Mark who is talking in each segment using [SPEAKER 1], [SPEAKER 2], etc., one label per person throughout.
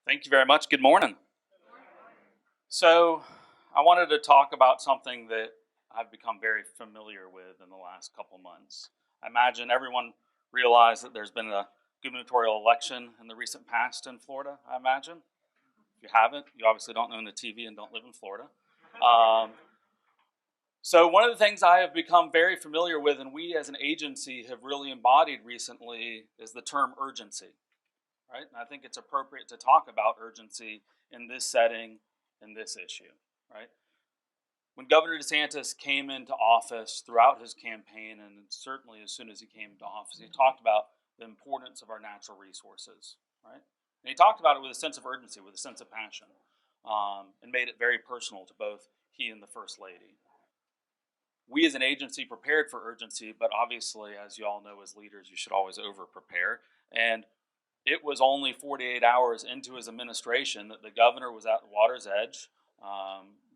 [SPEAKER 1] Thank you very much. Good morning. So, I wanted to talk about something that I've become very familiar with in the last couple months. I imagine everyone realized that there's been a gubernatorial election in the recent past in Florida, I imagine. If you haven't, you obviously don't own the TV and don't live in Florida. Um, so, one of the things I have become very familiar with, and we as an agency have really embodied recently, is the term urgency. Right? And I think it's appropriate to talk about urgency in this setting, in this issue, right? When Governor DeSantis came into office throughout his campaign, and certainly as soon as he came into office, he talked about the importance of our natural resources, right? And he talked about it with a sense of urgency, with a sense of passion, and made it very personal to both he and the First Lady. We as an agency prepared for urgency, but obviously, as you all know as leaders, you should always over-prepare. And it was only 48 hours into his administration that the governor was at the water's edge,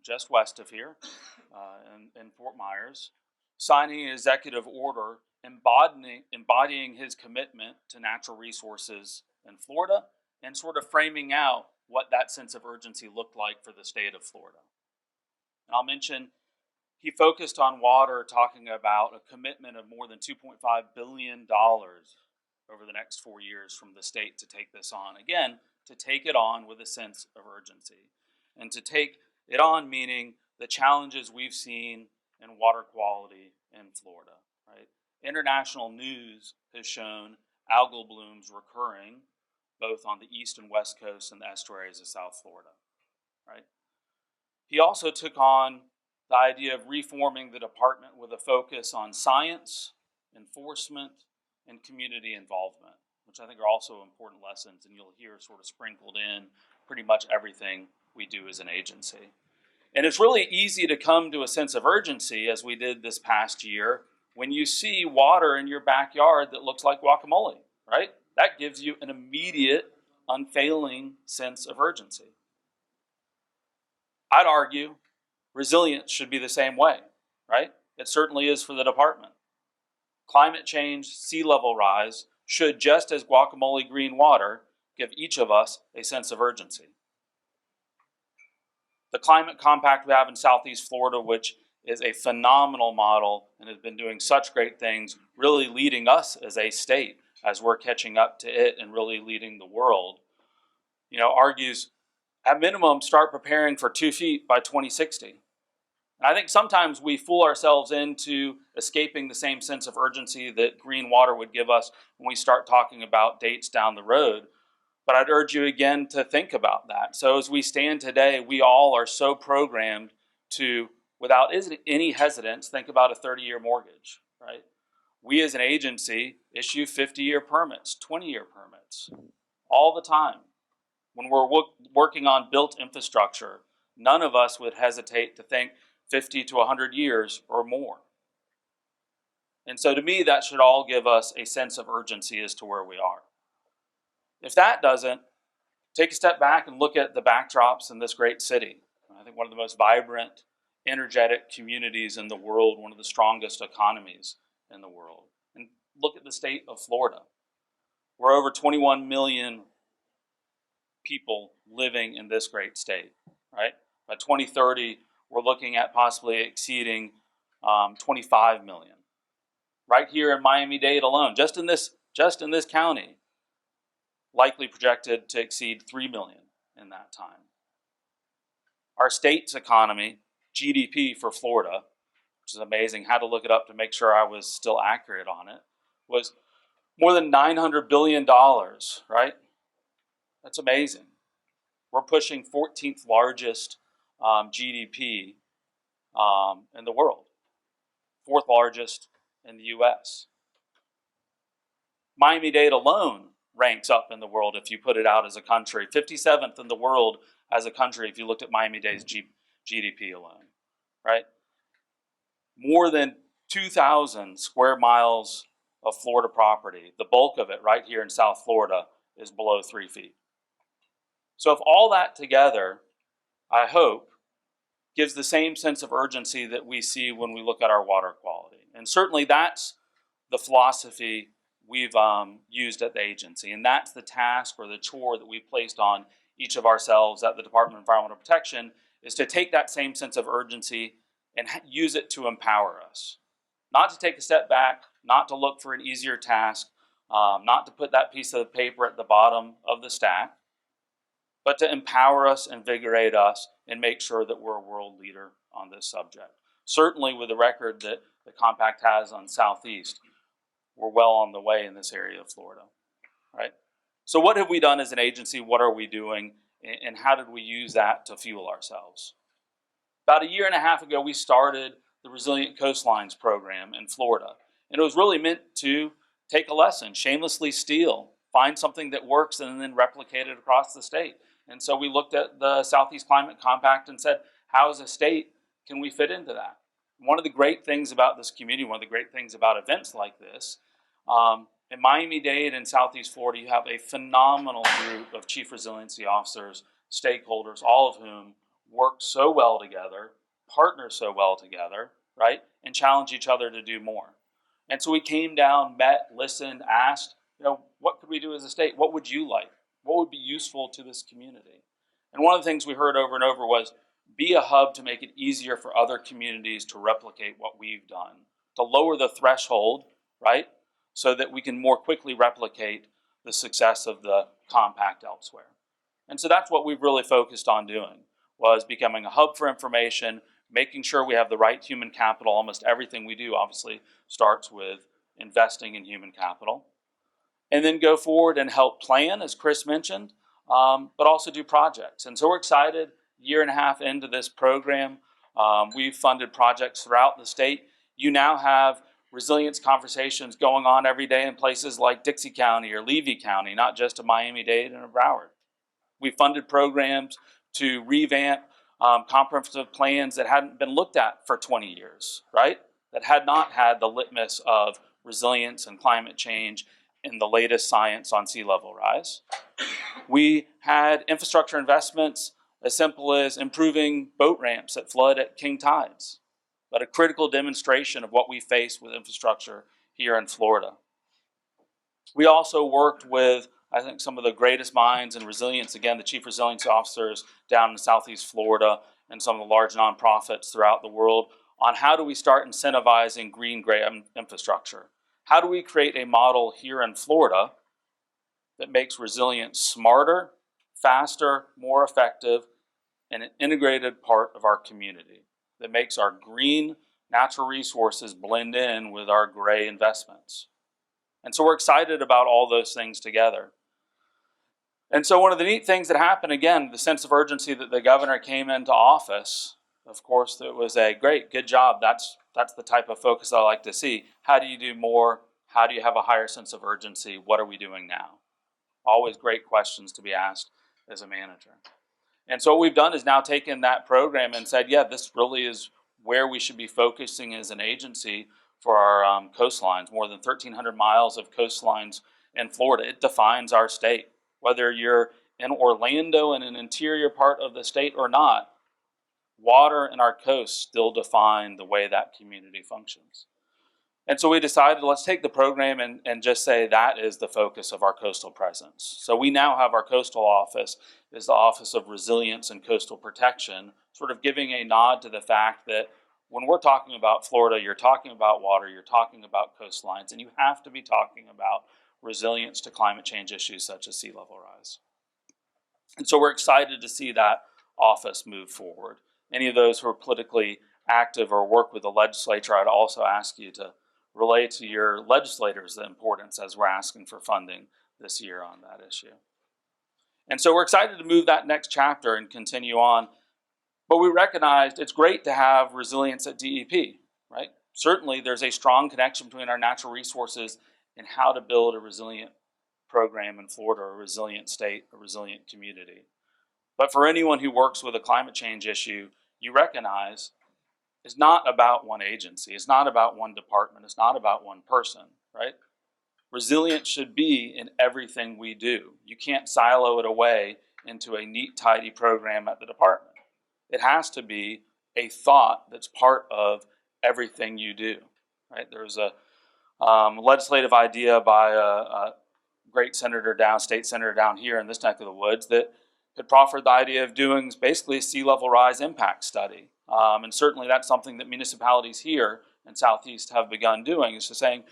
[SPEAKER 1] just west of here, in Fort Myers, signing an executive order embodying his commitment to natural resources in Florida and sort of framing out what that sense of urgency looked like for the state of Florida. And I'll mention he focused on water, talking about a commitment of more than $2.5 billion over the next 4 years from the state to take this on. Again, to take it on with a sense of urgency. And to take it on meaning the challenges we've seen in water quality in Florida. Right? International news has shown algal blooms recurring both on the east and west coast and the estuaries of South Florida. Right? He also took on the idea of reforming the department with a focus on science, enforcement, and community involvement, which I think are also important lessons, and you'll hear sort of sprinkled in pretty much everything we do as an agency. And it's really easy to come to a sense of urgency, as we did this past year, when you see water in your backyard that looks like guacamole, right? That gives you an immediate, unfailing sense of urgency. I'd argue resilience should be the same way, right? It certainly is for the department. Climate change, sea level rise should, just as guacamole green water, give each of us a sense of urgency. The climate compact we have in Southeast Florida, which is a phenomenal model and has been doing such great things, really leading us as a state as we're catching up to it and really leading the world, argues at minimum start preparing for 2 feet by 2060. And I think sometimes we fool ourselves into escaping the same sense of urgency that green water would give us when we start talking about dates down the road. But I'd urge you again to think about that. So as we stand today, we all are so programmed to, without any hesitance, think about a 30-year mortgage, right? We as an agency issue 50-year permits, 20-year permits, all the time. When we're working on built infrastructure, none of us would hesitate to think 50 to 100 years or more. And so to me, that should all give us a sense of urgency as to where we are. If that doesn't, take a step back and look at the backdrops in this great city. I think one of the most vibrant, energetic communities in the world, one of the strongest economies in the world. And look at the state of Florida. We're over 21 million people living in this great state, right? By 2030, we're looking at possibly exceeding 25 million. Right here in Miami-Dade alone, just in this county, likely projected to exceed 3 million in that time. Our state's economy, GDP for Florida, which is amazing, had to look it up to make sure I was still accurate on it, was more than $900 billion, right? That's amazing. We're pushing 14th largest GDP in the world, 4th largest in the U.S. Miami-Dade alone ranks up in the world if you put it out as a country, 57th in the world as a country if you looked at Miami-Dade's GDP alone, right? More than 2,000 square miles of Florida property, the bulk of it right here in South Florida, is below 3 feet. So if all that together, I hope, gives the same sense of urgency that we see when we look at our water quality. And certainly that's the philosophy we've used at the agency. And that's the task or the chore that we've placed on each of ourselves at the Department of Environmental Protection is to take that same sense of urgency and use it to empower us. Not to take a step back, not to look for an easier task, not to put that piece of paper at the bottom of the stack, but to empower us, invigorate us, and make sure that we're a world leader on this subject. Certainly with the record that the Compact has on Southeast, we're well on the way in this area of Florida, right? So what have we done as an agency? What are we doing? And how did we use that to fuel ourselves? About a year and a half ago, we started the Resilient Coastlines program in Florida. And it was really meant to take a lesson, shamelessly steal, find something that works, and then replicate it across the state. And so we looked at the Southeast Climate Compact and said, how as a state can we fit into that? One of the great things about this community, one of the great things about events like this, in Miami-Dade and Southeast Florida, you have a phenomenal group of chief resiliency officers, stakeholders, all of whom work so well together, partner so well together, right, and challenge each other to do more. And so we came down, met, listened, asked, what could we do as a state? What would you like? What would be useful to this community? And one of the things we heard over and over was, be a hub to make it easier for other communities to replicate what we've done, to lower the threshold, right, so that we can more quickly replicate the success of the compact elsewhere. And so that's what we've really focused on doing, was becoming a hub for information, making sure we have the right human capital. Almost everything we do obviously starts with investing in human capital. And then go forward and help plan, as Chris mentioned, but also do projects. And so we're excited, year and a half into this program. We've funded projects throughout the state. You now have resilience conversations going on every day in places like Dixie County or Levy County, not just a Miami-Dade and a Broward. We funded programs to revamp comprehensive plans that hadn't been looked at for 20 years, right? That had not had the litmus of resilience and climate change in the latest science on sea level rise. We had infrastructure investments as simple as improving boat ramps that flood at king tides, but a critical demonstration of what we face with infrastructure here in Florida. We also worked with, I think, some of the greatest minds in resilience, again, the chief resilience officers down in Southeast Florida and some of the large nonprofits throughout the world on how do we start incentivizing green gray infrastructure. How do we create a model here in Florida that makes resilience smarter, faster, more effective, and an integrated part of our community, that makes our green natural resources blend in with our gray investments? And so we're excited about all those things together. And so one of the neat things that happened, again, the sense of urgency that the governor came into office, of course, it was a great, good job. That's the type of focus I like to see. How do you do more? How do you have a higher sense of urgency? What are we doing now? Always great questions to be asked as a manager. And so what we've done is now taken that program and said, yeah, this really is where we should be focusing as an agency for our coastlines, more than 1,300 miles of coastlines in Florida. It defines our state. Whether you're in Orlando in an interior part of the state or not, water and our coast still define the way that community functions. And so we decided, let's take the program and just say that is the focus of our coastal presence. So we now have our coastal office is the Office of Resilience and Coastal Protection, sort of giving a nod to the fact that when we're talking about Florida, you're talking about water, you're talking about coastlines, and you have to be talking about resilience to climate change issues such as sea level rise. And so we're excited to see that office move forward. Any of those who are politically active or work with the legislature, I'd also ask you to relay to your legislators the importance as we're asking for funding this year on that issue. And so we're excited to move that next chapter and continue on. But we recognized it's great to have resilience at DEP, right? Certainly there's a strong connection between our natural resources and how to build a resilient program in Florida, a resilient state, a resilient community. But for anyone who works with a climate change issue, you recognize it's not about one agency, it's not about one department, it's not about one person, right? Resilience should be in everything we do. You can't silo it away into a neat, tidy program at the department. It has to be a thought that's part of everything you do, right? There's a legislative idea by a great state senator down here in this neck of the woods that had proffered the idea of doing basically a sea level rise impact study. And certainly that's something that municipalities here in Southeast have begun doing, is just saying,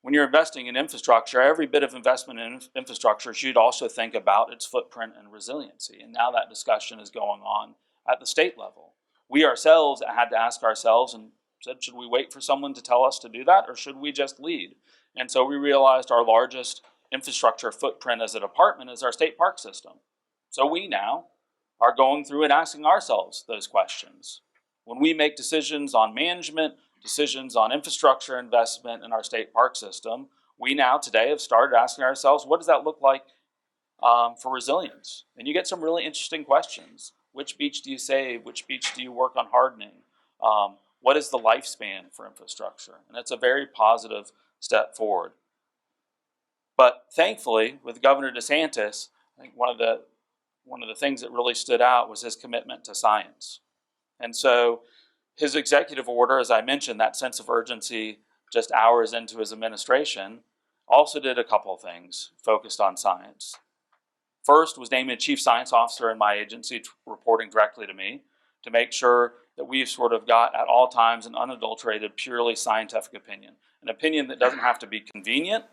[SPEAKER 1] when you're investing in infrastructure, every bit of investment in infrastructure should also think about its footprint and resiliency. And now that discussion is going on at the state level. We ourselves had to ask ourselves and said, should we wait for someone to tell us to do that, or should we just lead? And so we realized our largest infrastructure footprint as a department is our state park system. So we now are going through and asking ourselves those questions. When we make decisions on management, decisions on infrastructure investment in our state park system, we now today have started asking ourselves, what does that look like for resilience? And you get some really interesting questions. Which beach do you save? Which beach do you work on hardening? What is the lifespan for infrastructure? And it's a very positive step forward. But thankfully, with Governor DeSantis, I think one of the things that really stood out was his commitment to science. And so his executive order, as I mentioned, that sense of urgency just hours into his administration, also did a couple of things focused on science. First was naming a chief science officer in my agency reporting directly to me to make sure that we've sort of got at all times an unadulterated, purely scientific opinion. An opinion that doesn't have to be convenient,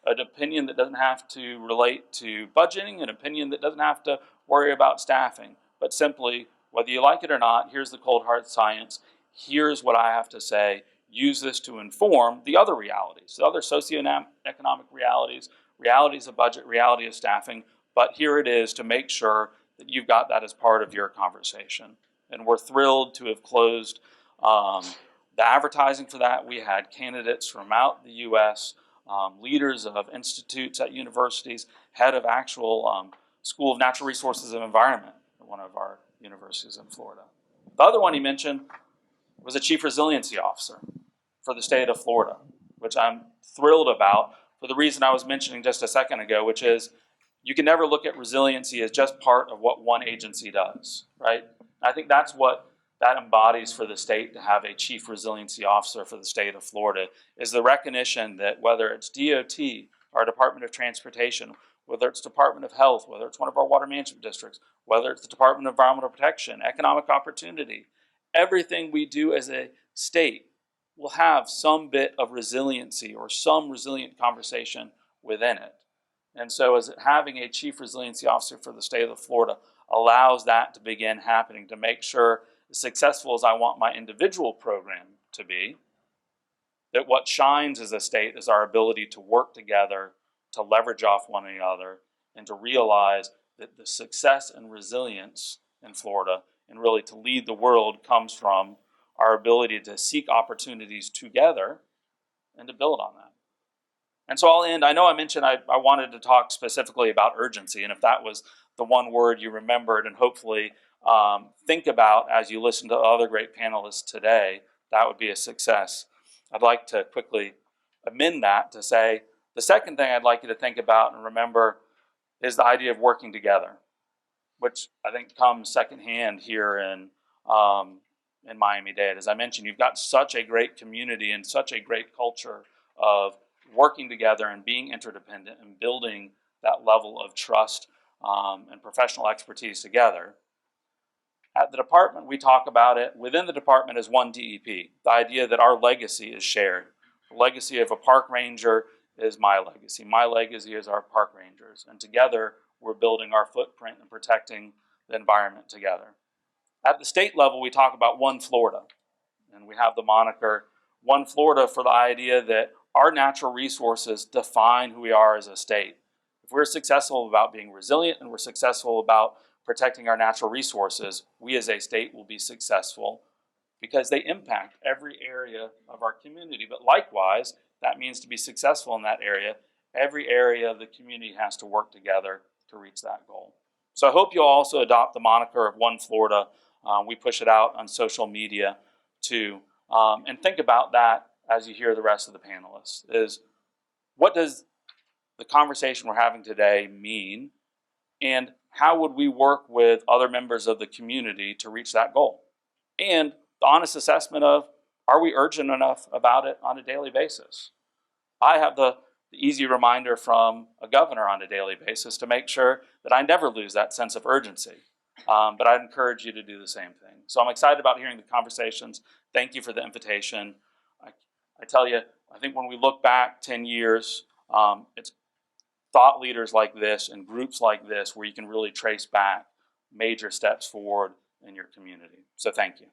[SPEAKER 1] an opinion that doesn't have to relate to budgeting, an opinion that doesn't have to worry about staffing, but simply, whether you like it or not, here's the cold hard science, here's what I have to say, use this to inform the other realities, the other socioeconomic realities, realities of budget, reality of staffing, but here it is to make sure that you've got that as part of your conversation. And we're thrilled to have closed the advertising for that. We had candidates from out the U.S., leaders of institutes at universities, head of actual School of Natural Resources and Environment at one of our universities in Florida. The other one he mentioned was a chief resiliency officer for the state of Florida, which I'm thrilled about for the reason I was mentioning just a second ago, which is you can never look at resiliency as just part of what one agency does, right? I think that's what that embodies for the state to have a chief resiliency officer for the state of Florida, is the recognition that whether it's DOT, our Department of Transportation, whether it's Department of Health, whether it's one of our water management districts, whether it's the Department of Environmental Protection, Economic Opportunity, everything we do as a state will have some bit of resiliency or some resilient conversation within it. And so as having a chief resiliency officer for the state of Florida allows that to begin happening, to make sure, as successful as I want my individual program to be, that what shines as a state is our ability to work together, to leverage off one another, and to realize that the success and resilience in Florida, and really to lead the world, comes from our ability to seek opportunities together and to build on that. And so I'll end. I know I mentioned I wanted to talk specifically about urgency, and if that was the one word you remembered and hopefully think about as you listen to other great panelists today, that would be a success. I'd like to quickly amend that to say the second thing I'd like you to think about and remember is the idea of working together, which I think comes secondhand here in Miami-Dade. As I mentioned, you've got such a great community and such a great culture of working together and being interdependent and building that level of trust and professional expertise together. At the department, we talk about it within the department as one DEP, the idea that our legacy is shared. The legacy of a park ranger is my legacy. My legacy is our park rangers. And together, we're building our footprint and protecting the environment together. At the state level, we talk about One Florida. And we have the moniker One Florida for the idea that our natural resources define who we are as a state. If we're successful about being resilient and we're successful about protecting our natural resources, we as a state will be successful because they impact every area of our community. But likewise, that means to be successful in that area, every area of the community has to work together to reach that goal. So I hope you'll also adopt the moniker of One Florida. We push it out on social media too. And think about that as you hear the rest of the panelists, is what does the conversation we're having today mean, and how would we work with other members of the community to reach that goal? And the honest assessment of, are we urgent enough about it on a daily basis? I have the the easy reminder from a governor on a daily basis to make sure that I never lose that sense of urgency. But I'd encourage you to do the same thing. So I'm excited about hearing the conversations. Thank you for the invitation. I tell you, I think when we look back 10 years, it's thought leaders like this and groups like this where you can really trace back major steps forward in your community. So thank you.